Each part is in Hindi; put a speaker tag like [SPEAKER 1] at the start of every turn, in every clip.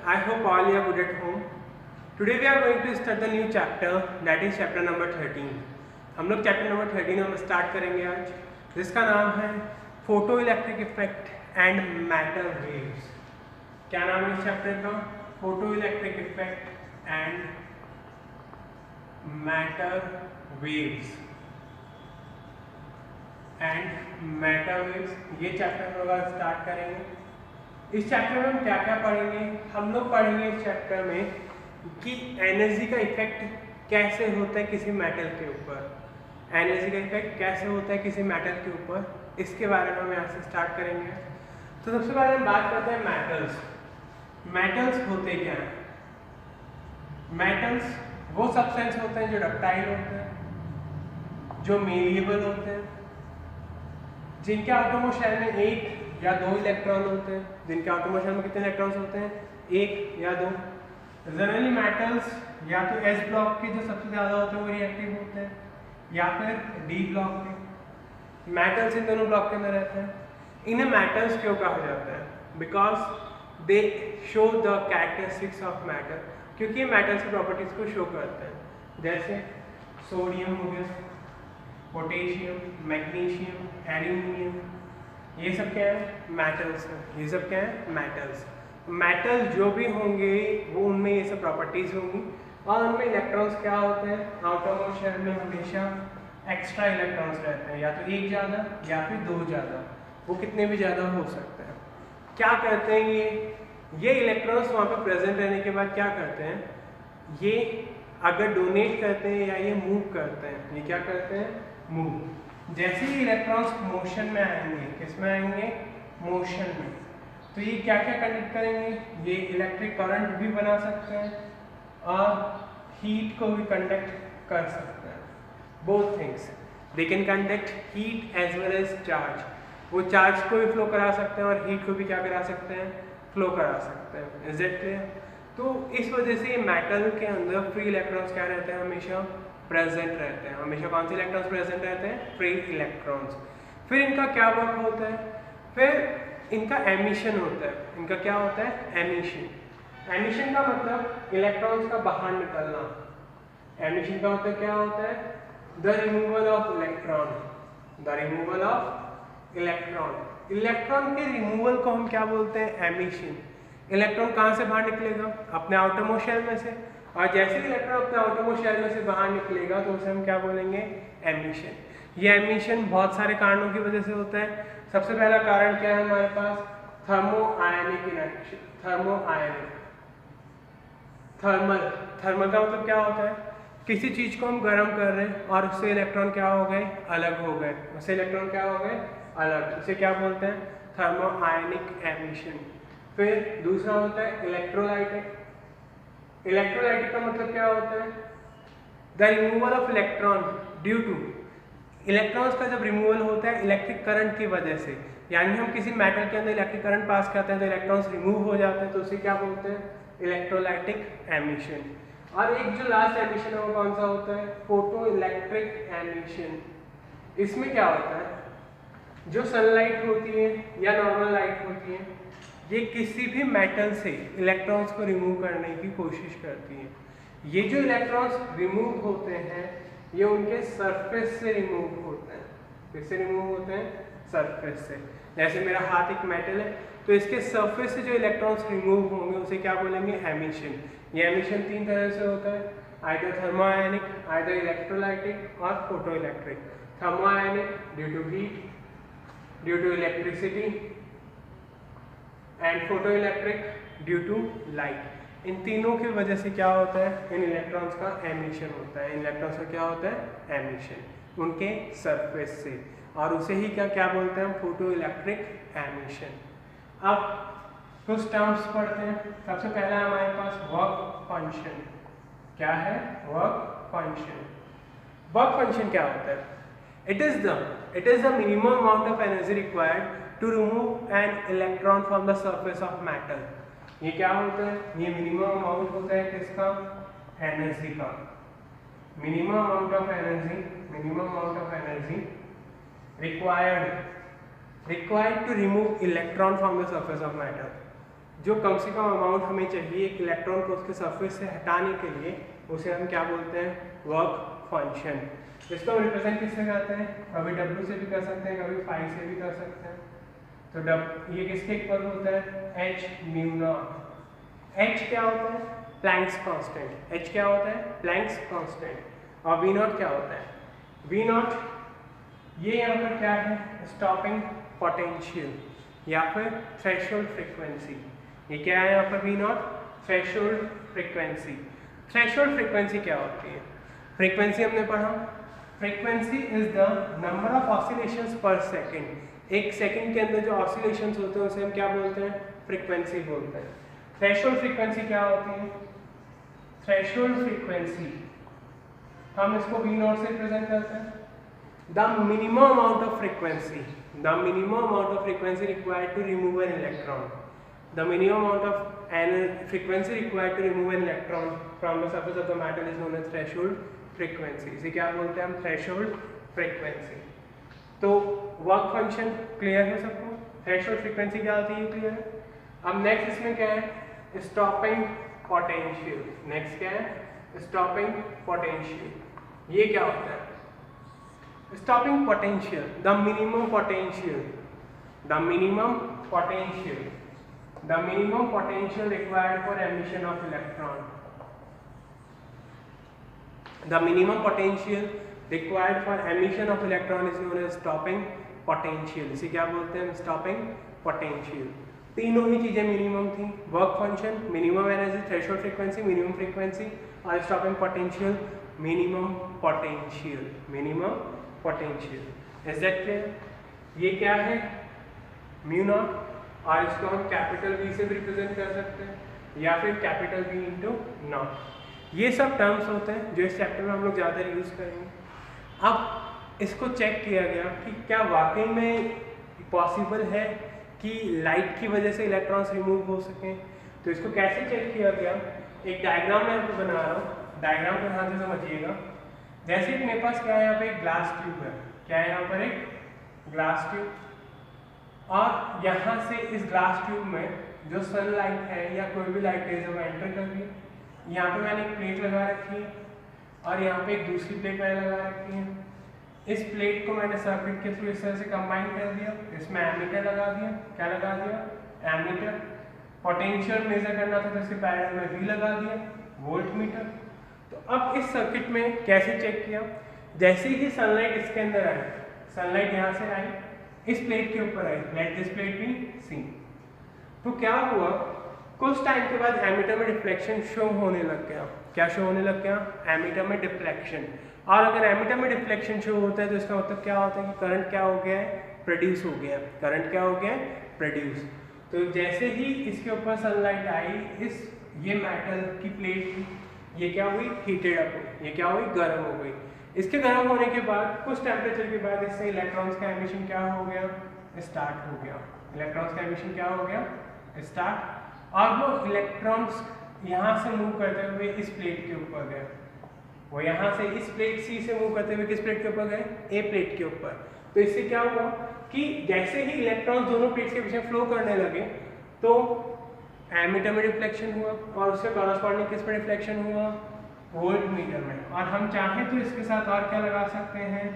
[SPEAKER 1] I hope all you are good at home. Today we are going to start the new chapter, that is chapter number 13. हम लोग चैप्टर नंबर 13 में स्टार्ट करेंगे आज, जिसका नाम है photo electric effect and matter waves. क्या नाम है इस चैप्टर का? Photo electric effect and matter waves ये चैप्टर हम लोग स्टार्ट करेंगे। इस चैप्टर में हम क्या क्या पढ़ेंगे? हम लोग पढ़ेंगे इस चैप्टर में कि एनर्जी का इफेक्ट कैसे होता है किसी मेटल के ऊपर, एनर्जी का इफेक्ट कैसे होता है किसी मेटल के ऊपर, इसके बारे में हम यहाँ से स्टार्ट करेंगे। तो सबसे पहले हम बात करते हैं मेटल्स। मेटल्स होते क्या हैं? मेटल्स वो सब्सटेंस होते हैं जो डक्टाइल होते हैं, जो मेलिएबल होते हैं, जिनके आटोमो शेल में एक या दो इलेक्ट्रॉन होते हैं। जिनके आटोमो शेल में कितने इलेक्ट्रॉन्स होते हैं? एक या दो। जनरली मेटल्स या तो एस ब्लॉक के जो सबसे ज़्यादा होते हैं वो रिएक्टिव होते हैं, या फिर डी ब्लॉक के। मेटल्स इन दोनों ब्लॉक के अंदर रहते हैं। इन्हें मेटल्स क्यों कहा जाता है? Because they show the characteristics of matter, क्योंकि ये मेटल्स की प्रॉपर्टीज को शो करते हैं। जैसे सोडियम हो गया, पोटेशियम, मैग्नीशियम, एल्यूमिनियम, ये सब क्या है? मेटल्स हैं। ये सब क्या है? मेटल्स। मेटल जो भी होंगे वो उनमें ये सब प्रॉपर्टीज होंगी, और उनमें इलेक्ट्रॉन्स क्या होते हैं? आउटरमोस्ट शेल में हमेशा एक्स्ट्रा इलेक्ट्रॉन्स रहते हैं, या तो एक ज़्यादा या फिर दो ज़्यादा। वो कितने भी ज़्यादा हो सकते हैं। क्या करते हैं ये इलेक्ट्रॉन्स वहाँ पे प्रेजेंट रहने के बाद क्या करते हैं? ये अगर डोनेट करते हैं या ये मूव करते हैं, ये क्या करते हैं? मूव। जैसे ही इलेक्ट्रॉन्स मोशन में आएंगे, किस में आएंगे? मोशन में। तो ये क्या क्या कंडक्ट करेंगे? ये इलेक्ट्रिक करंट भी बना सकते हैं और हीट को भी कंडक्ट कर सकते हैं। Both things, they can conduct heat as well as charge. वो चार्ज को भी फ्लो करा सकते हैं और हीट को भी क्या करा सकते हैं? फ्लो करा सकते हैं। Is it clear? तो इस वजह से मेटल के अंदर फ्री इलेक्ट्रॉन्स क्या रहते हैं? हमेशा प्रेजेंट रहते हैं। हमेशा कौन से इलेक्ट्रॉन्स प्रेजेंट रहते हैं? Free electrons. फिर इनका क्या वर्क होता है? फिर इनका एमिशन होता है। इनका क्या होता है? एमिशन। एमिशन का मतलब इलेक्ट्रॉन्स का बाहर निकलना। एमिशन का मतलब क्या होता है? The removal of electron. The removal of electron. Electron के रिमूवल को हम क्या बोलते हैं? एमिशन। इलेक्ट्रॉन कहाँ से बाहर निकलेगा? अपने आउटरमोस्ट शेल में से। और जैसे ही इलेक्ट्रॉन अपने आउटरमोस्ट शेल में से बाहर निकलेगा तो उसे हम क्या बोलेंगे? एमिशन। ये एमिशन बहुत सारे कारणों की वजह से होता है। सबसे पहला कारण क्या है हमारे पास? थर्मो आयनिक इनर्जी। थर्मो आयनिक। थर्मल। थर्मल का मतलब क्या होता है? किसी चीज को हम गर्म कर रहे हैं और उससे इलेक्ट्रॉन क्या हो गए? अलग हो गए। उससे इलेक्ट्रॉन क्या हो गए? अलग। उसे क्या बोलते हैं? थर्मो आयनिक एमिशन। फिर दूसरा होता है इलेक्ट्रोलाइटिक। इलेक्ट्रोलाइटिक का मतलब क्या होता है? The removal of electron due to. Electrons का जब रिमूवल होता है इलेक्ट्रिक करंट की वजह से, यानी हम किसी मेटल के अंदर इलेक्ट्रिक करंट पास करते हैं तो इलेक्ट्रॉन्स रिमूव हो जाते हैं, तो उसे क्या बोलते हैं? Electrolytic emission. और एक जो लास्ट एमिशन है वो कौन सा होता है? Photo electric emission. इसमें क्या होता है? जो सनलाइट होती है या नॉर्मल लाइट होती है, ये किसी भी मेटल से इलेक्ट्रॉन्स को रिमूव करने की कोशिश करती है। ये जो इलेक्ट्रॉन्स रिमूव होते हैं ये उनके सरफेस से रिमूव होते हैं। किससे रिमूव होते हैं? सरफेस से। जैसे मेरा हाथ एक मेटल है तो इसके सरफेस से जो इलेक्ट्रॉन्स रिमूव होंगे उसे क्या बोलेंगे? एमिशन। ये एमिशन तीन तरह से होता है, आइदर थर्मोआयनिक, आइदर इलेक्ट्रोलाइटिक और photo electric. Thermionic due to heat, due to electricity, and photo electric due to light. इन तीनों की वजह से क्या होता है? इन इलेक्ट्रॉन्स का एमिशन होता है। इन इलेक्ट्रॉन्स का क्या होता है? एमिशन उनके सरफेस से, और उसे ही क्या बोलते हैं? Photo electric emission. अब कुछ टर्म्स पढ़ते हैं। सबसे पहला हमारे पास वर्क फंक्शन। क्या है? Work function. वर्क फंक्शन क्या होता है? It is the minimum amount of energy required to remove an electron from the surface of metal। ये क्या होता है? ये मिनिमम अमाउंट होता है किसका? एनर्जी का। Minimum amount of energy required to remove electron from the surface of matter. जो कम से कम अमाउंट हमें चाहिए एक इलेक्ट्रॉन को उसके सरफेस से हटाने के लिए, उसे हम क्या बोलते हैं, वर्क फंक्शन। इसको हम रिप्रेजेंट किससे करते हैं, कभी W से भी कर सकते हैं, कभी फाई से भी कर सकते हैं। तो ये किसके इक्वल होता है, h म्यू नॉट। h क्या होता है, प्लैंक्स कांस्टेंट। h क्या होता है, प्लैंक्स कांस्टेंट। और v नॉट क्या होता है, v नॉट ये यहाँ पर क्या है, स्टॉपिंग पोटेंशियल या फिर थ्रेशोल्ड फ्रीक्वेंसी। ये क्या है यहाँ पर, v not threshold frequency. Threshold frequency क्या होती है, फ्रीक्वेंसी हमने पढ़ा, frequency is the number of oscillations पर सेकंड। एक सेकंड के अंदर जो ऑसिलेशंस होते हैं उसे हम क्या बोलते हैं, फ्रीक्वेंसी बोलते हैं। थ्रेशोल्ड फ्रीक्वेंसी क्या होती है, थ्रेशोल्ड फ्रीक्वेंसी हम इसको v नॉट से रिप्रेजेंट करते हैं, the minimum amount of frequency, the minimum amount of frequency required to remove an electron, the minimum amount of frequency required to remove an electron from the surface of the metal is known as threshold frequency। इसे क्या बोलते हैं हम, threshold frequency। तो वर्क फंक्शन क्लियर है सबको, थ्रेशोल्ड फ्रीक्वेंसी क्या होती है क्लियर है। अब नेक्स्ट इसमें क्या है, स्टॉपिंग पोटेंशियल। नेक्स्ट क्या है, स्टॉपिंग पोटेंशियल। ये क्या होता है, stopping potential, the minimum potential, the minimum potential, the minimum potential required for emission of electron, the minimum potential required for emission of electron is known as stopping potential। इसे क्या बोलते हैं, stopping potential। तीनों ही चीजें मिनिमम थी, work function, minimum energy, threshold frequency, minimum frequency, और stopping potential, minimum potential, minimum potential. Is that clear. ये क्या है, म्यू नॉट, और इसको हम कैपिटल V से भी रिप्रेजेंट कर सकते हैं या फिर कैपिटल V इंटू नॉट। ये सब टर्म्स होते हैं जो इस चैप्टर में हम लोग ज़्यादा यूज़ करेंगे। अब इसको चेक किया गया कि क्या वाकई में पॉसिबल है कि लाइट की वजह से इलेक्ट्रॉन्स रिमूव हो सकें। तो इसको कैसे चेक किया गया, एक डायग्राम मैं आपको बना रहा हूँ, डायग्राम को ध्यान से समझिएगा। जैसे कि मेरे पास क्या है, यहाँ पे एक ग्लास ट्यूब है, क्या है यहाँ पर, एक ग्लास ट्यूब, और यहाँ से इस ग्लास ट्यूब में जो सनलाइट है या कोई भी लाइट है जब एंटर कर रही है। यहाँ पे मैंने एक प्लेट लगा रखी है और यहाँ पे एक दूसरी प्लेट मैंने लगा रखी है। इस प्लेट को मैंने सर्किट के थ्रू इस तरह से कंबाइन कर दिया, इसमें एमीटर लगा दिया, क्या लगा दिया, एमीटर। पोटेंशियल मेजर करना था तो इसके पैरेलल में V लगा दिया, वोल्ट मीटर। तो अब इस सर्किट में कैसे चेक किया, जैसे ही सनलाइट इसके अंदर आई, सनलाइट यहाँ से आई, इस प्लेट के ऊपर आई, let this plate be C. तो क्या हुआ, कुछ टाइम के बाद एमीटर में डिफ्लेक्शन शो होने लग गया। क्या शो होने लग गया, एमीटर में डिफ्लेक्शन। और अगर एमीटर में डिफ्लेक्शन शो होता है तो इसका मतलब क्या होता है कि करंट क्या हो गया है, प्रोड्यूस हो गया। करंट क्या हो गया है, प्रोड्यूस। तो जैसे ही इसके ऊपर सनलाइट आई, इस ये मेटल की प्लेट थी, ये क्या हुई, हीटेड अप हुई, ये क्या हुई, गर्म हो गई। इसके गर्म होने के बाद कुछ टेम्परेचर के बाद इससे इलेक्ट्रॉन्स का एमिशन क्या हो गया, स्टार्ट हो गया। इलेक्ट्रॉन्स का एमिशन क्या हो गया, स्टार्ट। और वो इलेक्ट्रॉन्स यहाँ से मूव करते हुए इस प्लेट के ऊपर गए, वो यहाँ से इस प्लेट सी से मूव करते हुए किस प्लेट के ऊपर गए, ए प्लेट के ऊपर। तो इससे क्या हुआ कि जैसे ही इलेक्ट्रॉन्स दोनों प्लेट्स के पीछे फ्लो करने लगे तो एमीटर में डिफ्लेक्शन हुआ और उससे कॉरस्पॉन्डिंग किस पर डिफ्लेक्शन हुआ, वोल्ट मीटर में। और हम चाहें तो इसके साथ और क्या लगा सकते हैं,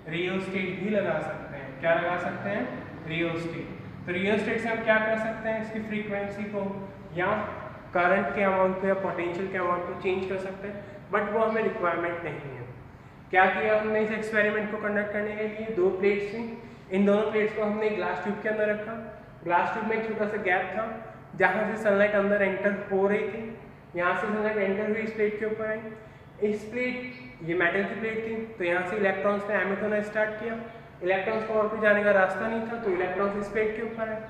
[SPEAKER 1] रियोस्टेट भी लगा सकते हैं। क्या लगा सकते हैं, रियोस्टेट। तो रियोस्टेट से हम क्या कर सकते हैं, इसकी फ्रीक्वेंसी को या करंट के अमाउंट को या पोटेंशियल के अमाउंट को चेंज कर सकते हैं, बट वो हमें रिक्वायरमेंट नहीं है। क्या किया हमने इस एक्सपेरिमेंट को कंडक्ट करने के लिए, दो प्लेट्स थी, इन दोनों प्लेट्स को हमने ग्लास ट्यूब के अंदर रखा। ग्लास ट्यूब में एक छोटा सा गैप था जहाँ से सनलाइट अंदर एंटर हो रही थी। यहाँ से सनलाइट एंटर हुई, इस प्लेट के ऊपर आई। इस प्लेट, ये मेटल की प्लेट थी, तो यहाँ से इलेक्ट्रॉन्स ने एमिट होना स्टार्ट किया। इलेक्ट्रॉन्स को और कोई जाने का रास्ता नहीं था, तो इलेक्ट्रॉन्स इस प्लेट के ऊपर आए।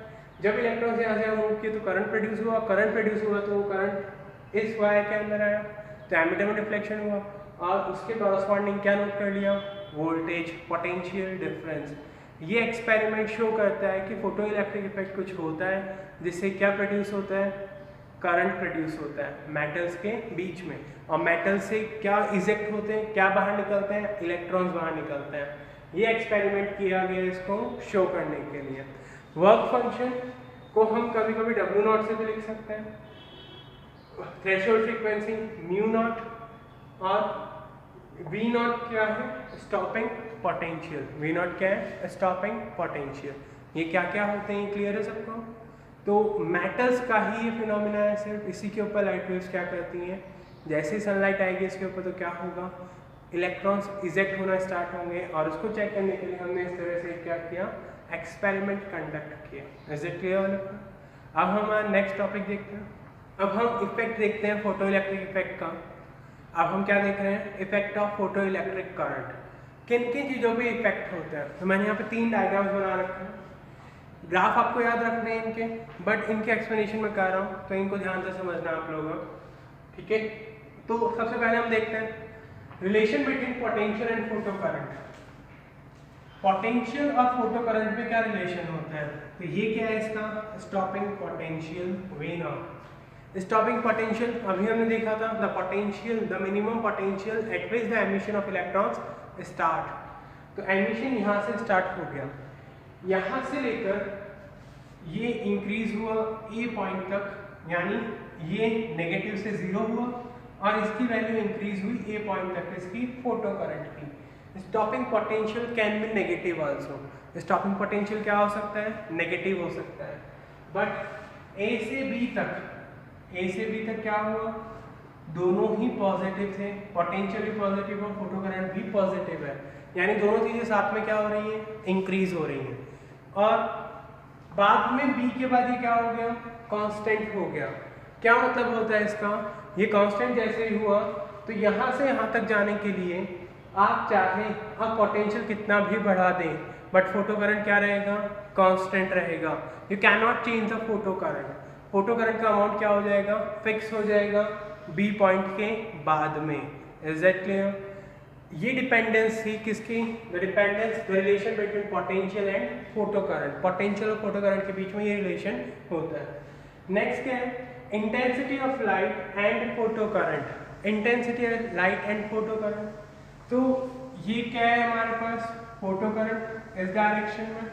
[SPEAKER 1] जब इलेक्ट्रॉन्स यहाँ से मूव किए तो करंट प्रोड्यूस हुआ। करंट प्रोड्यूस हुआ तो वो करंट इस वायर के अंदर आया, तो एमीटर में डिफ्लेक्शन हुआ और उसके कॉरस्पॉन्डिंग क्या नोट कर लिया, वोल्टेज पोटेंशियल डिफरेंस। ये एक्सपेरिमेंट शो करता है कि फोटो इलेक्ट्रिक इफेक्ट कुछ होता है जिससे क्या प्रोड्यूस होता है, करंट प्रोड्यूस होता है मेटल्स के बीच में। और मेटल से क्या इजेक्ट होते हैं, क्या बाहर निकलते हैं, इलेक्ट्रॉन्स बाहर निकलते हैं। ये एक्सपेरिमेंट किया गया इसको शो करने के लिए। वर्क फंक्शन, को हम कभी कभी डब्ल्यू नॉट से भी लिख सकते हैं, थ्रेशोल्ड फ्रीक्वेंसी म्यू नॉट, और वी नॉट क्या है, स्टॉपिंग पोटेंशियल। वी नॉट क्या है, स्टॉपिंग पोटेंशियल। ये क्या क्या होते हैं, क्लियर है सबको? तो मेटल्स का ही ये फिनोमिना है, सिर्फ इसी के ऊपर लाइट वेव्स क्या करती हैं, जैसे सनलाइट आएगी इसके ऊपर तो क्या होगा, इलेक्ट्रॉन्स इजेक्ट होना स्टार्ट होंगे, और उसको चेक करने के लिए हमने इस तरह से क्या किया, एक्सपेरिमेंट कंडक्ट किया। Is it clear? अब हम हमारा नेक्स्ट टॉपिक देखते हैं। अब हम इफेक्ट देखते हैं फोटो इलेक्ट्रिक इफेक्ट का। अब हम क्या देख रहे हैं, effect of photo electric current. किन किन चीज़ों पे इफेक्ट होता है, तो मैंने यहाँ पे 3 डायग्राम्स बना रखे हैं। ग्राफ आपको याद रखने हैं इनके, बट इनके एक्सप्लेनेशन में कर रहा हूँ तो इनको ध्यान से समझना आप लोगों, ठीक है? तो सबसे पहले हम देखते हैं relation between potential and photo current. Potential और फोटो करंट में क्या रिलेशन होता है, तो ये क्या है इसका, stopping potential V naught. Stopping potential अभी हमने देखा था, the potential, the minimum potential at which the emission of electrons start. तो एमिशन यहाँ से स्टार्ट हो गया, यहाँ से लेकर ये इंक्रीज हुआ ए पॉइंट तक, यानी ये नेगेटिव से 0 हुआ और इसकी वैल्यू इंक्रीज हुई ए पॉइंट तक इसकी फोटो करंट की। Stopping potential can be negative also. Stopping potential क्या हो सकता है, नेगेटिव हो सकता है। बट ए से बी तक क्या हुआ, दोनों ही पॉजिटिव थे, पोटेंशियल भी पॉजिटिव और फोटो करंट भी पॉजिटिव है, यानी दोनों चीजें साथ में क्या हो रही है, इंक्रीज हो रही हैं। और बाद में बी के बाद ये क्या हो गया, कांस्टेंट हो गया। क्या मतलब होता है इसका, ये कांस्टेंट जैसे ही हुआ तो यहाँ से यहाँ तक जाने के लिए आप चाहें अब पोटेंशियल कितना भी बढ़ा दें, बट फोटो करंट क्या रहेगा, कांस्टेंट रहेगा। You can not change the photo current. Photo current का अमाउंट क्या हो जाएगा, फिक्स हो जाएगा बी पॉइंट के बाद में। Is that clear? ये डिपेंडेंस थी किसकी, the dependence, the relation between potential and photo current. Potential और फोटो करंट के बीच में ये रिलेशन होता है। नेक्स्ट क्या है, intensity of light and photo current. Intensity of light and photo current, तो ये क्या है हमारे पास, फोटो करंट इस डायरेक्शन में,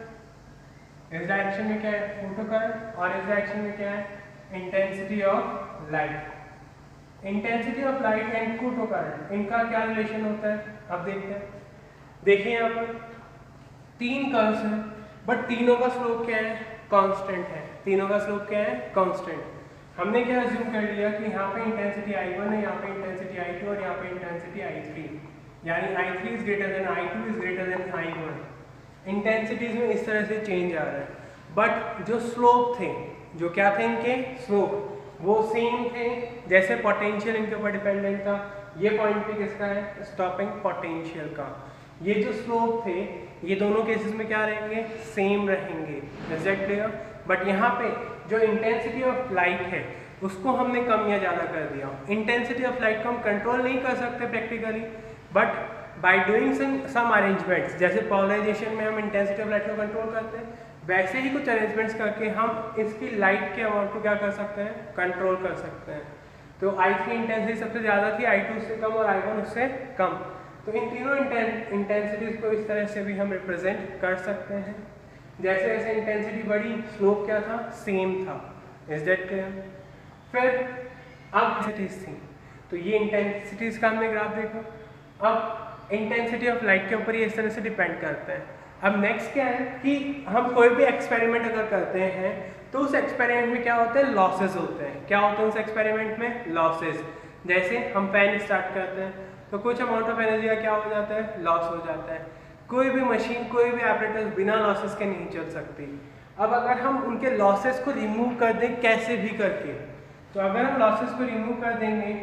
[SPEAKER 1] इस डायरेक्शन में क्या है फोटो करंट, और इस डायरेक्शन में क्या है intensity of light. Intensity of light and photo current, इनका क्या रिलेशन होता है, अब देखते हैं। देखिए यहाँ पर 3 कर्व्स हैं, बट तीनों का स्लोप क्या है, कांस्टेंट है। तीनों का स्लोप क्या है, कांस्टेंट। हमने क्या अज्यूम कर लिया कि यहाँ पे इंटेंसिटी I1 है, यहाँ पे इंटेंसिटी I2 और यहाँ पे इंटेंसिटी I3, यानी I3 is greater then I2 is greater then I1। Intensities में इस तरह से चेंज आ रहा है, बट जो स्लोप थे, जो क्या थे इनके स्लोप, वो सेम थे। जैसे पोटेंशियल इनके ऊपर डिपेंडेंट था, ये पॉइंट पे किसका है, स्टॉपिंग पोटेंशियल का। ये जो स्लोप थे ये दोनों केसेस में क्या रहेंगे, सेम रहेंगे। Is that clear? बट यहाँ पे जो इंटेंसिटी ऑफ लाइट है उसको हमने कम या ज़्यादा कर दिया। इंटेंसिटी ऑफ लाइट को हम कंट्रोल नहीं कर सकते practically, but by doing some arrangements, जैसे पोलराइजेशन में हम इंटेंसिटी ऑफ लाइट को कंट्रोल करते हैं, वैसे ही कुछ अरेंजमेंट्स करके हम इसकी लाइट के अमाउंट को क्या कर सकते हैं, कंट्रोल कर सकते हैं। तो I3 इंटेंसिटी सबसे ज़्यादा थी, I2 उससे कम और I1 उससे कम। तो इन तीनों इंटेंसिटीज को इस तरह से भी हम रिप्रेजेंट कर सकते हैं। जैसे जैसे इंटेंसिटी बढ़ी, स्लोप क्या था, सेम था। Is that clear? फिर अब इंटेंसिटीज थी, तो ये इंटेंसिटीज का हमने ग्राफ देखा। अब इंटेंसिटी ऑफ लाइट के ऊपर ये इस तरह से डिपेंड करता है। अब नेक्स्ट क्या है कि हम कोई भी एक्सपेरिमेंट अगर करते हैं तो उस एक्सपेरिमेंट में क्या होते हैं, लॉसेस होते हैं। क्या होते हैं उस एक्सपेरिमेंट में, लॉसेस। जैसे हम फैन स्टार्ट करते हैं तो कुछ अमाउंट ऑफ एनर्जी का क्या हो जाता है, लॉस हो जाता है। कोई भी मशीन, कोई भी एपरेटस बिना लॉसेस के नहीं चल सकती। अब अगर हम उनके लॉसेस को रिमूव कर दें कैसे भी करके, तो अगर हम लॉसेस को रिमूव कर देंगे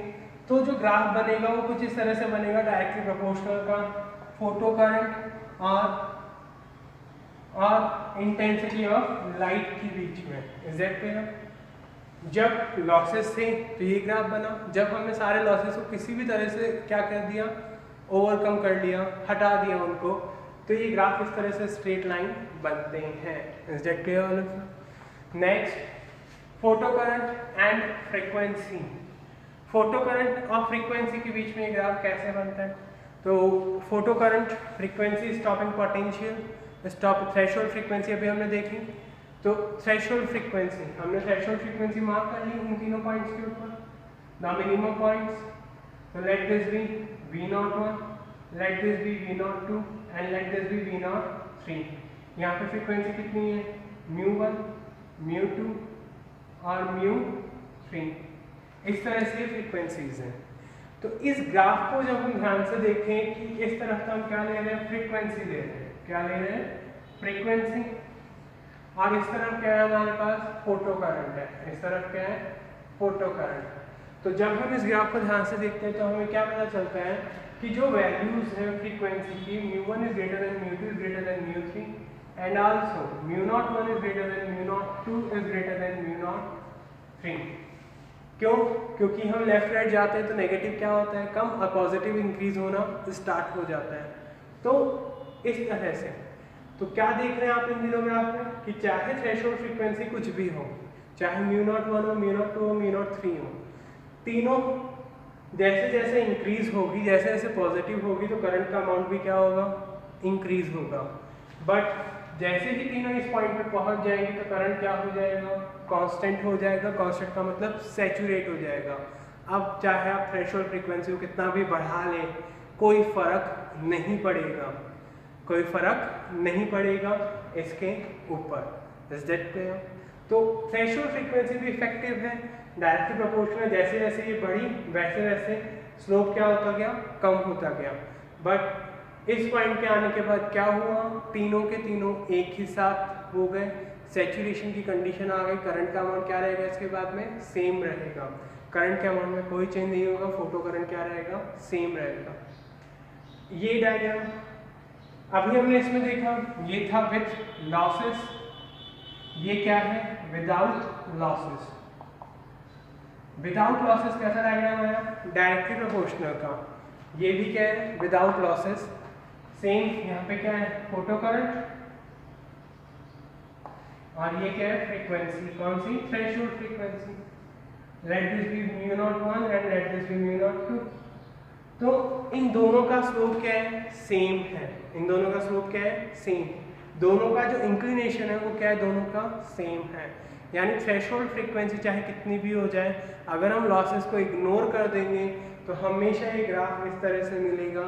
[SPEAKER 1] तो जो ग्राफ बनेगा वो कुछ इस तरह से बनेगा, डायरेक्टली प्रोपोर्शनल का फोटो करंट और इंटेंसिटी ऑफ लाइट के बीच में। Is that clear? जब लॉसेस थे तो ये ग्राफ बना, जब हमने सारे लॉसेस को किसी भी तरह से क्या कर दिया, ओवरकम कर लिया, हटा दिया उनको, तो ये ग्राफ इस तरह से स्ट्रेट लाइन बनते हैं। Is that clear? Next, photo current and frequency. Photo current और फ्रीक्वेंसी के बीच में ये ग्राफ कैसे बनता है, तो photo current, frequency, stopping potential, stop threshold frequency अभी हमने देखी, तो थ्रेशोल्ड फ्रीक्वेंसी, हमने थ्रेशोल्ड फ्रीक्वेंसी मार्क कर ली इन तीनों पॉइंट्स के ऊपर, द मिनिमम पॉइंट्स। तो let this be V01, let this be V02 and let this be V03। यहाँ पे फ्रीक्वेंसी कितनी है, μ1, μ2 और μ3, इस तरह से फ्रीक्वेंसीज हैं। तो इस ग्राफ को जब हम ध्यान से देखें कि इस तरफ तो हम क्या ले रहे हैं, फ्रीक्वेंसी ले रहे हैं, क्या ले रहे हैं, फ्रीक्वेंसी, और इस तरफ क्या है हमारे पास, फोटो करंट है, इस तरफ क्या है, फोटो करंट। तो जब हम इस ग्राफ को ध्यान से देखते हैं तो हमें क्या पता चलता है कि जो वैल्यूज है फ्रीक्वेंसी की, μ1 is greater than μ2 is greater than μ3 and also μ01 is greater than μ02 is greater than μ03। क्यों? क्योंकि हम लेफ्ट राइट जाते हैं तो नेगेटिव क्या होता है, कम, और पॉजिटिव इंक्रीज होना स्टार्ट हो जाता है। तो इस तरह से तो क्या देख रहे हैं आप इन दिनों ग्राफ में कि चाहे थ्रेशोल्ड फ्रीक्वेंसी कुछ भी हो, चाहे μ01 हो, μ02 हो, μ03 हो, तीनों जैसे जैसे इंक्रीज होगी, जैसे जैसे पॉजिटिव होगी तो करंट का अमाउंट भी क्या होगा, इंक्रीज होगा। बट जैसे ही तीनों इस पॉइंट पे पहुंच जाएंगे तो करंट क्या हो जाएगा, कांस्टेंट हो जाएगा। कांस्टेंट का मतलब सैचुरेट हो जाएगा। अब चाहे आप थ्रेशोल्ड फ्रीक्वेंसी को कितना भी बढ़ा लें, कोई फर्क नहीं पड़ेगा, कोई फर्क नहीं पड़ेगा इसके ऊपर। Is that clear? तो थ्रेशोल्ड फ्रीक्वेंसी भी इफेक्टिव है, डायरेक्टली प्रोपोर्शनल, जैसे जैसे ये बढ़ी वैसे वैसे स्लोप क्या होता गया, कम होता गया। बट इस पॉइंट के आने के बाद क्या हुआ, तीनों के तीनों एक ही साथ हो गए, सैचुरेशन की कंडीशन आ गई। करंट का अमाउंट क्या रहेगा इसके बाद में, सेम रहेगा। करंट के अमाउंट में कोई चेंज नहीं होगा, फोटो करंट क्या रहेगा, सेम रहेगा। ये डायग्राम अभी हमने इसमें देखा, ये था विथ लॉसेस, ये क्या है, विदाउट लॉसेस। विदाउट लॉसेस कैसा डायग्राम आया, डायरेक्टली प्रोपोर्शनल का। ये भी क्या है, विदाउट लॉसेस। सेम यहाँ पे क्या है, फोटो करंट, और ये क्या है, फ्रीक्वेंसी, कौन सी, threshold frequency. Let this be μ01 and let this be μ02। तो इन दोनों का स्लोप क्या है, सेम है। इन दोनों का स्लोप क्या है, सेम। दोनों का जो इंक्लिनेशन है वो क्या है, दोनों का सेम है। यानी थ्रेशोल्ड फ्रीक्वेंसी चाहे कितनी भी हो जाए, अगर हम लॉसेस को इग्नोर कर देंगे तो हमेशा ये ग्राफ इस तरह से मिलेगा।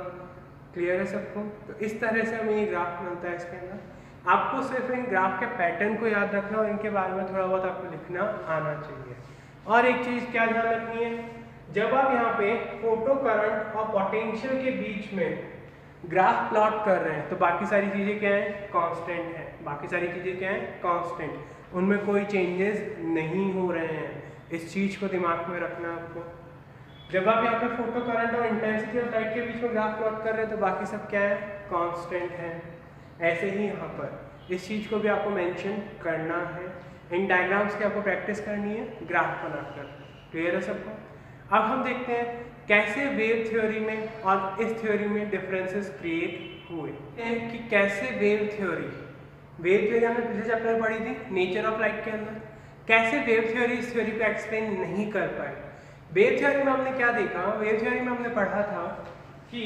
[SPEAKER 1] क्लियर है सबको? तो इस तरह से हमें ये ग्राफ मिलता है। इसके अंदर आपको सिर्फ इन ग्राफ के पैटर्न को याद रखना और इनके बारे में थोड़ा बहुत आपको लिखना आना चाहिए। और एक चीज़ क्या ध्यान रखनी है, जब आप यहाँ पे फोटो करंट और पोटेंशियल के बीच में ग्राफ प्लॉट कर रहे हैं तो बाकी सारी चीज़ें क्या है, कांस्टेंट है। बाकी सारी चीज़ें क्या है, कांस्टेंट, उनमें कोई चेंजेस नहीं हो रहे हैं। इस चीज़ को दिमाग में रखना आपको। जब आप यहाँ पे फोटो करंट और इंटेंसिटी ऑफ लाइट के बीच में ग्राफ प्लॉट कर रहे हैं तो बाकी सब क्या है, कांस्टेंट है। ऐसे ही यहाँ पर इस चीज़ को भी आपको मेंशन करना है। इन डायग्राम्स की आपको प्रैक्टिस करनी है ग्राफ बनाकर। क्लियर है सबको? अब हम देखते हैं कैसे वेव थ्योरी में और इस थ्योरी में डिफरेंसेस क्रिएट हुए कि कैसे वेव थ्योरी हमने पिछले चैप्टर में पढ़ी थी, नेचर ऑफ लाइट के अंदर। कैसे वेव थ्योरी इस थ्योरी को एक्सप्लेन नहीं कर पाए। वेव थ्योरी में हमने क्या देखा, वेव थ्योरी में हमने पढ़ा था कि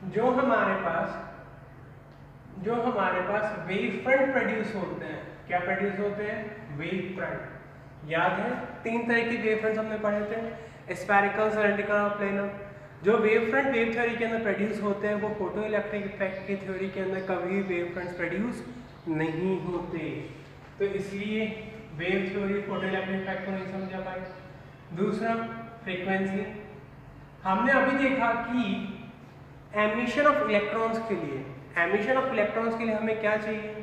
[SPEAKER 1] जो हमारे पास वेव फ्रंट प्रोड्यूस होते हैं, क्या प्रोड्यूस होते हैं, वेव फ्रंट। याद है 3 तरह के वेव फ्रंट्स हमने पढ़े थे, स्फेरिकल, सिलेंड्रिकल और प्लेनर। जो वेव फ्रंट वेव थ्योरी के अंदर प्रोड्यूस होते हैं वो फोटो इलेक्ट्रिक इफेक्ट की थ्योरी के अंदर कभी वेव फ्रंट्स प्रोड्यूस नहीं होते। तो इसलिए wave theory photo electric effect को नहीं समझा पाए। दूसरा, फ्रीक्वेंसी। हमने अभी देखा कि एमिशन ऑफ इलेक्ट्रॉन्स के लिए हमें क्या चाहिए,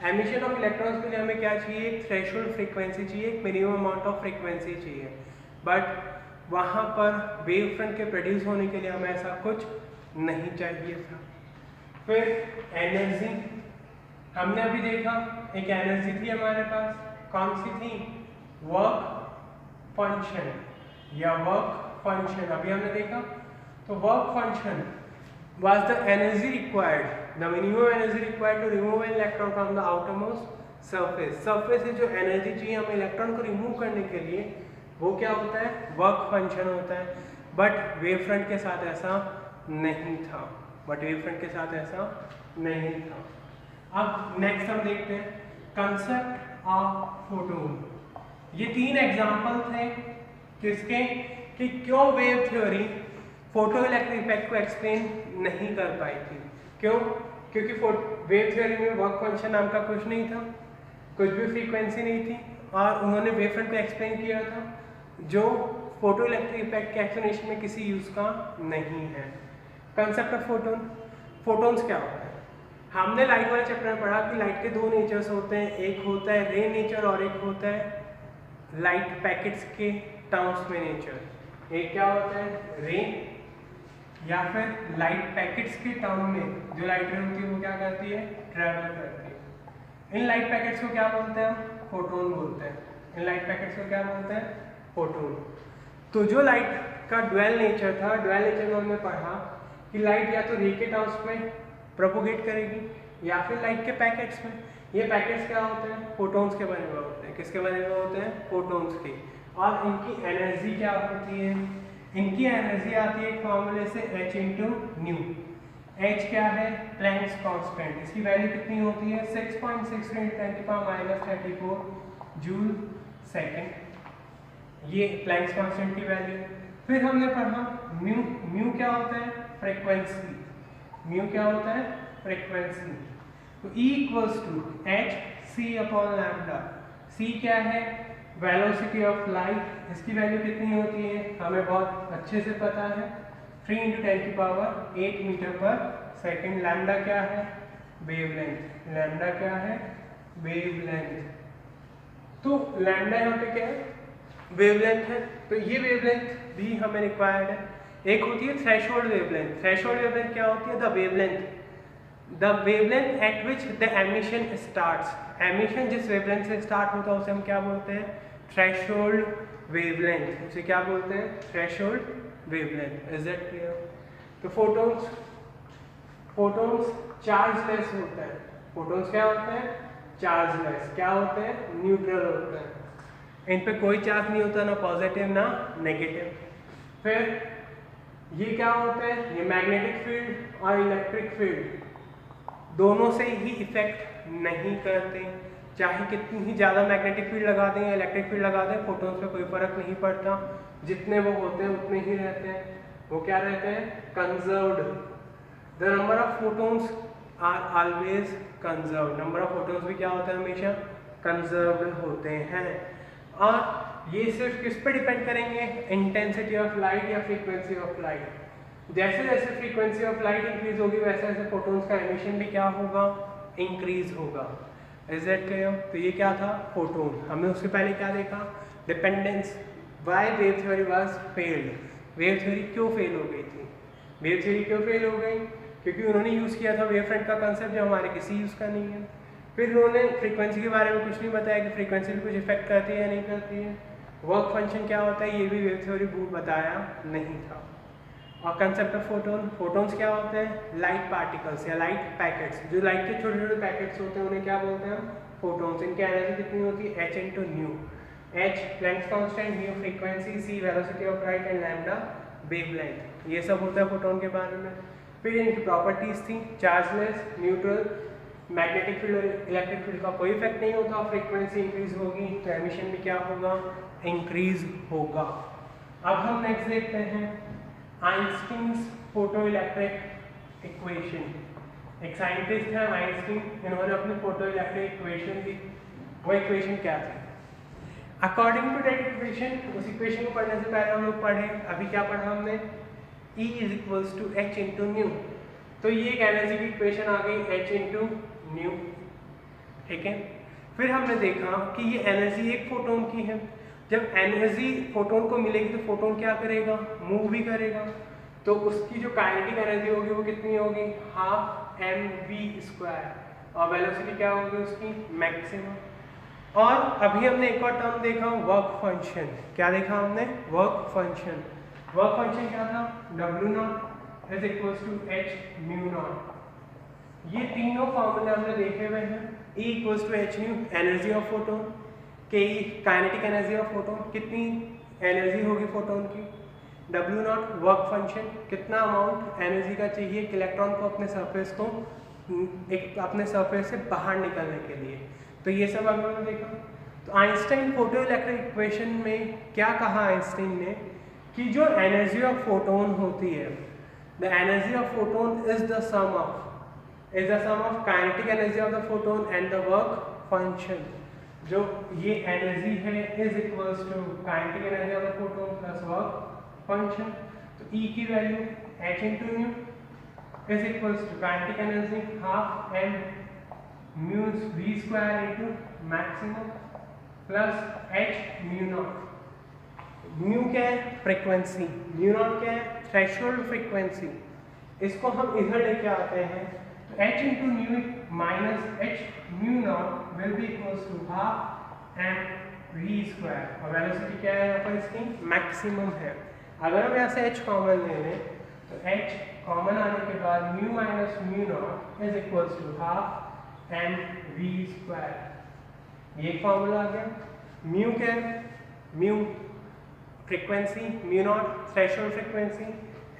[SPEAKER 1] एमिशन ऑफ इलेक्ट्रॉन्स के लिए हमें क्या चाहिए, एक थ्रेशोल्ड फ्रीक्वेंसी चाहिए, एक मिनिमम अमाउंट ऑफ फ्रीक्वेंसी चाहिए। बट वहाँ पर वेव फ्रंट के प्रोड्यूस होने के लिए हमें ऐसा कुछ नहीं चाहिए था। फिर एनर्जी, हमने अभी देखा एक एनर्जी थी हमारे पास, कौन सी थी, वर्क फंक्शन या वर्क फंक्शन, अभी हमने देखा। तो work function was the energy required, the minimum energy required to remove an electron from the outermost surface. Surface से जो एनर्जी चाहिए हमें इलेक्ट्रॉन को रिमूव करने के लिए वो क्या होता है, वर्क फंक्शन होता है। बट वेव फ्रंट के साथ ऐसा नहीं था, अब नेक्स्ट हम देखते हैं कंसेप्ट अ फोटोन। ये 3 एग्जाम्पल थे किसके, कि क्यों wave theory photo electric effect को एक्सप्लेन नहीं कर पाई थी। क्यों? क्योंकि वेव थ्योरी में वर्क फंक्शन नाम का कुछ नहीं था, कुछ भी फ्रीक्वेंसी नहीं थी, और उन्होंने वेव फ्रंट को एक्सप्लेन किया था जो फोटो इलेक्ट्रिक इफेक्ट के एक्सप्लेनेशन में किसी यूज़ का नहीं है। कंसेप्ट ऑफ फोटोन, फोटोन्स क्या होता है? हमने लाइट वाले चैप्टर में पढ़ा कि लाइट के 2 नेचर्स होते हैं, एक होता है रे नेचर और एक होता है लाइट पैकेट्स के टर्म्स में नेचर। एक क्या होता है रे, या फिर लाइट पैकेट्स के टर्म में जो लाइट रे होती है वो क्या करती है, ट्रैवल करती है। इन लाइट पैकेट्स को क्या बोलते हैं? फोटोन बोलते हैं। इन लाइट पैकेट्स को क्या बोलते हैं? फोटोन। तो जो लाइट का ड्वेल नेचर था, ड्वेल नेचर में हमने पढ़ा कि लाइट या तो रे के टर्म्स में प्रोपोगेट करेगी या फिर लाइट के पैकेट्स में। ये पैकेट्स क्या होते हैं? फोटोन्स के बने हुए होते हैं। किसके बने हुए होते हैं? फोटोन्स के। और इनकी एनर्जी क्या होती है? इनकी एनर्जी आती है एक फॉर्मूले से h इंटू न्यू। h क्या है? Planck's constant. इसकी वैल्यू कितनी होती है? 6.63 × 10⁻34 जूल सेकेंड। ये प्लैंक्स कांस्टेंट की वैल्यू। फिर हमने पढ़ा म्यू। म्यू क्या होता है? फ्रीक्वेंसी। म्यू क्या होता है? फ्रीक्वेंसी। तो E = hc/λ। c क्या है? Velocity of light. इसकी वैल्यू कितनी होती है? हमें बहुत अच्छे से पता है, 3 × 10⁸ मीटर/सेकेंड। लैम्डा क्या है? वेवलेंथ। लैम्डा क्या है? वेवलेंथ। तो लैम्डा यहाँ पे क्या है? वेवलेंथ है। तो ये वेवलेंथ भी हमें रिक्वायर्ड है। एक होती है थ्रेशोल्ड वेवलेंथ। थ्रेशोल्ड वेवलेंथ क्या होती है? The wavelength eight which the emission starts. Emission जिस वेवलेंथ से स्टार्ट होता है उसे हम क्या बोलते हैं? Threshold wavelength. उसे क्या बोलते हैं? Threshold wavelength. Is that clear? तो फोटोन्स चार्जलेस होते हैं। फोटोन्स क्या होते हैं? चार्जलेस। क्या होते हैं? न्यूट्रल होते हैं। इन पे कोई चार्ज नहीं होता, ना पॉजिटिव ना नेगेटिव। फिर ये क्या होते हैं? ये मैग्नेटिक फील्ड और इलेक्ट्रिक फील्ड दोनों से ही इफेक्ट नहीं करते। चाहे कितनी ही ज़्यादा मैग्नेटिक फील्ड लगा दें या इलेक्ट्रिक फील्ड लगा दें, फोटोन्स पे कोई फर्क नहीं पड़ता। जितने वो होते हैं उतने ही रहते हैं। वो क्या रहते हैं? Conserved. The number of photons are always conserved. Number of photons भी क्या होता है? हमेशा कंजर्व्ड होते हैं। और ये सिर्फ किस पे डिपेंड करेंगे? इंटेंसिटी ऑफ लाइट या फ्रीक्वेंसी ऑफ लाइट। जैसे जैसे फ्रीक्वेंसी ऑफ लाइट इंक्रीज होगी वैसे वैसे फोटोन्स का एमिशन भी क्या होगा? इंक्रीज होगा। Is that clear? तो ये क्या था? फोटोन। हमने उसके पहले क्या देखा? Dependence. Why wave theory was failed. Wave theory क्यों फेल हो गई थी? वेव थ्योरी क्यों फेल हो गई? क्योंकि उन्होंने यूज़ किया था वेव फ्रंट का कंसेप्ट जो हमारे किसी यूज़ का नहीं है। फिर उन्होंने फ्रीक्वेंसी के बारे में कुछ नहीं बताया कि फ्रीक्वेंसी भी कुछ इफेक्ट करती है या नहीं करती है। वर्क फंक्शन क्या होता है ये भी वेव थ्योरी बताया नहीं था। और कंसेप्ट ऑफ फोटोन। फोटोन्स क्या होते हैं? लाइट पार्टिकल्स या लाइट पैकेट्स। जो लाइट के छोटे छोटे पैकेट्स होते हैं उन्हें क्या बोलते हैं? फोटोन्स। इनकी एनर्जी कितनी होती है? h into new. h Planck's constant, new frequency, c velocity of light and lambda wavelength. ये सब होता है फोटोन के बारे में। फिर इनकी प्रॉपर्टीज थी चार्जलेस, न्यूट्रल, मैग्नेटिक फील्ड और इलेक्ट्रिक फील्ड का कोई इफेक्ट नहीं होता। फ्रीक्वेंसी इंक्रीज होगी तो एमिशन भी क्या होगा? इंक्रीज होगा। अब हम नेक्स्ट देखते हैं आइंस्टीन्स फोटो इलेक्ट्रिक इक्वेशन। एक साइंटिस्ट है आइंस्टीन, इन्होंने अपनी फोटो इलेक्ट्रिक इक्वेशन दी। वो इक्वेशन क्या थी? अकॉर्डिंग टू दैट इक्वेशन, उस इक्वेशन को पढ़ने से पहले हम लोग पढ़े, अभी क्या पढ़ा हमने? E = h into new. तो ये एक एनर्जी की इक्वेशन आ गई, h इंटू न्यू। ठीक है। फिर हमने देखा कि ये एनर्जी एक फोटोन की है। जब एनर्जी फोटोन को मिलेगी तो फोटोन क्या करेगा? मूव भी करेगा। तो उसकी जो काइनेटिक एनर्जी होगी वो कितनी होगी? 12mv²। और वेलोसिटी क्या होगी उसकी? मैक्सिमम। और अभी हमने एक और टर्म देखा, वर्क फंक्शन। क्या देखा हमने? Work function. वर्क फंक्शन क्या था? W0 = h/μ0। ये तीनों फॉर्मूले हमने देखे हुए हैं। E = h/μ energy of photon, Ke kinetic energy of photon, कितनी एनर्जी होगी फोटोन की? W0 वर्क फंक्शन, कितना अमाउंट एनर्जी का चाहिए एक इलेक्ट्रॉन को अपने सरफेस से बाहर निकलने के लिए। तो ये सब अगर हमने देखा, तो आइंस्टाइन फोटो इलेक्ट्रिक इक्वेशन में क्या कहा आइंस्टाइन ने कि जो एनर्जी ऑफ फोटोन होती है, the energy of photon is the sum of kinetic energy of the photon and the work function. जो ये एनर्जी है is equals to kinetic energy of the photon plus work function. तो E की value h into nu is equals to kinetic energy half m mu v square into maximum plus h mu naught. Mu क्या है? फ्रीक्वेंसी। म्यू नॉट क्या है? Threshold frequency. इसको हम इधर लेके आते हैं, तो h into nu minus h mu naught will be equals to half m v square, और वेलोसिटी क्या है यहाँ पर इसकी? मैक्सिमम है। अगर हम यहाँ से h कॉमन ले लें, तो h कॉमन आने के बाद mu minus mu naught is equals to half m v square. ये फॉर्मूला आ गया। म्यू क्या है? Mu frequency, mu naught threshold frequency,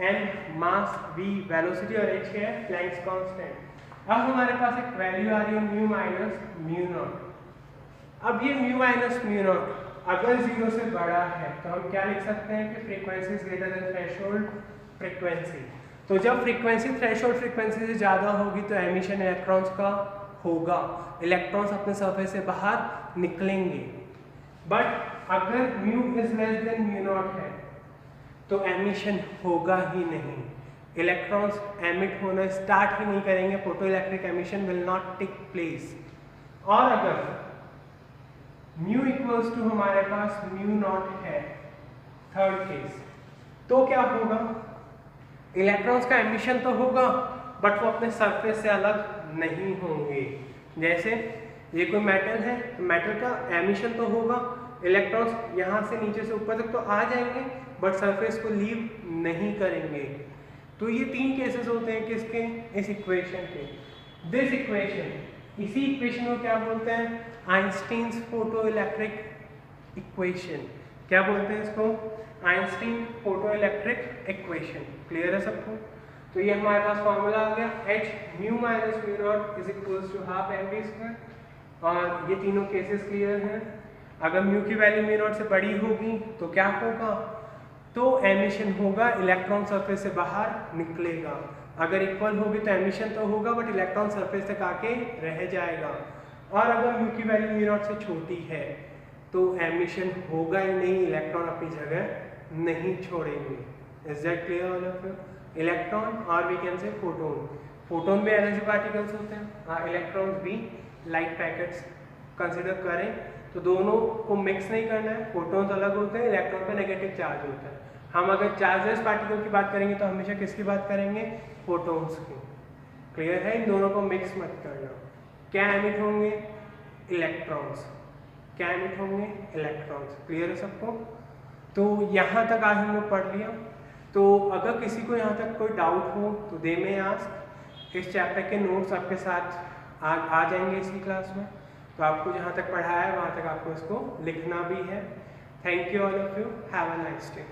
[SPEAKER 1] m mass, v velocity, और h क्या है? Planck's constant. अब हमारे पास एक वैल्यू आ रही है म्यू माइनस म्यू नॉट। अब ये म्यू माइनस म्यू नॉट अगर 0 से बड़ा है तो हम क्या लिख सकते हैं कि frequency is greater then threshold frequency. तो जब फ्रीक्वेंसी थ्रेशोल्ड फ्रीक्वेंसी से ज़्यादा होगी तो एमिशन इलेक्ट्रॉन्स का होगा, इलेक्ट्रॉन्स अपने सरफेस से बाहर निकलेंगे। बट अगर mu is less than mu naught है तो एमिशन होगा ही नहीं, इलेक्ट्रॉन्स एमिट होना स्टार्ट ही नहीं करेंगे, photo electric emission will not take place. और अगर म्यू इक्वल्स टू हमारे पास म्यू नॉट है, थर्ड केस, तो क्या होगा? इलेक्ट्रॉन्स का एमिशन तो होगा बट वो अपने सरफेस से अलग नहीं होंगे। जैसे ये कोई मेटल है तो मेटल का एमिशन तो होगा, इलेक्ट्रॉन्स यहाँ से नीचे से ऊपर तक तो आ जाएंगे बट सरफेस को लीव नहीं करेंगे। तो ये 3 केसेस होते हैं किसके? इस इक्वेशन के। दिस इक्वेशन, इसी इक्वेशन को क्या बोलते हैं? Einstein's photo electric equation. क्या बोलते हैं इसको? Einstein photo electric equation. Clear है सबको? तो ये हमारे पास फॉर्मूला आ गया, h mu minus mu naught is equals to half m v square, और ये तीनों केसेस क्लियर हैं। अगर म्यू की वैल्यू म्यू नॉट से बड़ी होगी तो क्या होगा? तो एमिशन होगा, इलेक्ट्रॉन सरफेस से बाहर निकलेगा। अगर इक्वल होगी तो एमिशन तो होगा बट इलेक्ट्रॉन सरफेस तक आके रह जाएगा। और अगर म्यू की वैल्यू म्यू नॉट से छोटी है तो एमिशन होगा ही नहीं, इलेक्ट्रॉन अपनी जगह नहीं छोड़ेंगे। Is that clear all of you? Electron और we can say photon, photon भी एनर्जी पार्टिकल्स होते हैं, इलेक्ट्रॉन्स भी लाइट पैकेट्स कंसिडर करें तो दोनों को मिक्स नहीं करना है। फोटोन्स अलग होते हैं, इलेक्ट्रॉन पे नेगेटिव चार्ज होता है। हम अगर चार्जलेस पार्टिकल की बात करेंगे तो हमेशा किसकी बात करेंगे? फोटोन्स की। क्लियर है? इन दोनों को मिक्स मत करना। क्या एमिट होंगे? इलेक्ट्रॉन्स। क्या एमिट होंगे? इलेक्ट्रॉन्स। क्लियर है सबको? तो यहाँ तक आज हम लोग पढ़ लिया। तो अगर किसी को यहाँ तक कोई डाउट हो तो दे में आस्क। इस चैप्टर के नोट्स आपके साथ आ जाएंगे इसी क्लास में। तो आपको जहाँ तक पढ़ाया है वहाँ तक आपको इसको लिखना भी है। Thank you all of you, have a nice day.